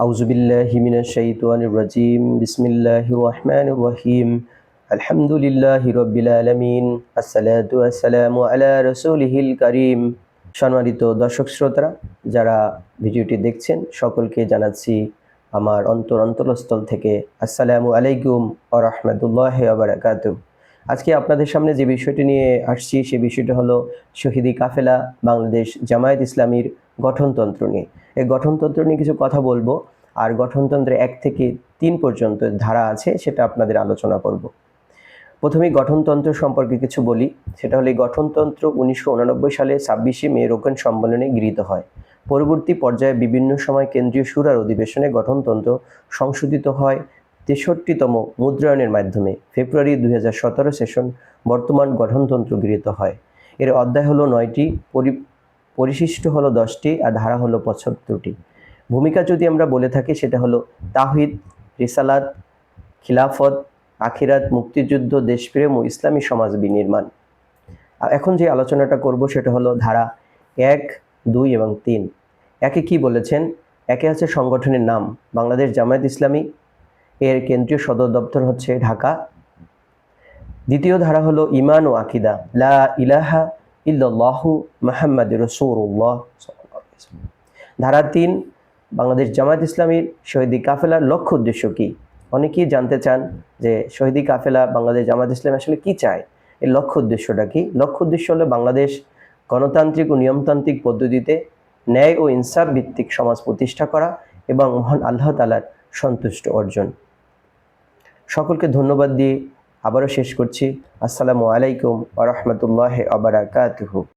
আউযুবিল্লাহি মিনাশ শাইতানির রাজিম। বিসমিল্লাহির রহমানির রহিম। আলহামদুলিল্লাহি রাব্বিল আলামিন। আসসালাতু ওয়াসসালামু আলা রাসূলিহিল কারীম। সম্মানিত দর্শক শ্রোতারা, যারা ভিডিওটি দেখছেন সকলকে জানাচ্ছি আমার অন্তরস্থল থেকে আসসালামু আলাইকুম ওয়া রাহমাতুল্লাহি ওয়া বারাকাতুহু। আজকে আপনাদের সামনে যে বিষয়টি নিয়ে আসছি সে বিষয়টা হলো শহীদি কাফেলা বাংলাদেশ জামায়াত ইসলামীর গঠনতন্ত্র নিয়ে। এই গঠনতন্ত্র নিয়ে কিছু কথা বলবো, আর গঠনতন্ত্রে 1 থেকে 3 পর্যন্ত ধারা আছে সেটা আপনাদের আলোচনা করব। প্রথমেই গঠনতন্ত্র সম্পর্কে কিছু বলি। সেটা হলো এই গঠনতন্ত্র 1989 সালে 26শে মে রোকন সম্মেলনে গৃহীত হয়। পরবর্তী পর্যায়ে বিভিন্ন সময় কেন্দ্রীয় শুরার অধিবেশনে গঠনতন্ত্র সংশোধিত হয় 63তম মুদ্রায়নের মাধ্যমে। ফেব্রুয়ারি 2017 সেশন বর্তমান গঠনতন্ত্র গৃহীত হয়। এর অধ্যায় হলো 9টি, পরিশিষ্ট হলো 10টি, আর ধারা হলো 75টি। ভূমিকা যদি আমরা বলে থাকি সেটা হলো তাওহীদ, রিসালাত, খিলাফত, আখিরাত, মুক্তিযুদ্ধ, দেশপ্রেম ও ইসলামী সমাজ বিনির্মাণ। এখন যে আলোচনাটা করব সেটা হলো ধারা 1, 2 এবং 3। একে কি বলেছেন? একে আছে সংগঠনের নাম বাংলাদেশ জামায়াত ইসলামী, এর কেন্দ্রীয় সদর দপ্তর হচ্ছে ঢাকা। দ্বিতীয় ধারা হলো ঈমান ও আকীদা, লা ইলাহা ইল্লাল্লাহু মুহাম্মাদুর রাসূলুল্লাহ। ধারা 3, বাংলাদেশ জামায়াত ইসলামীর শহীদি কাফেলার লক্ষ্য উদ্দেশ্য কি? অনেকেই জানতে চান যে শহীদি কাফেলা বাংলাদেশ জামায়াত ইসলামী আসলে কি চায়, এর লক্ষ্য উদ্দেশ্যটা কি? লক্ষ্য উদ্দেশ্য হলো বাংলাদেশ গণতান্ত্রিক ও নিয়মতান্ত্রিক পদ্ধতিতে ন্যায় ও ইনসাফ ভিত্তিক সমাজ প্রতিষ্ঠা করা এবং মহান আল্লাহ তাআলার সন্তুষ্ট অর্জন। সকলকে ধন্যবাদ দিয়ে আবারও শেষ করছি। আসসালামু আলাইকুম ওয়া রাহমাতুল্লাহি ওয়া বারাকাতুহু।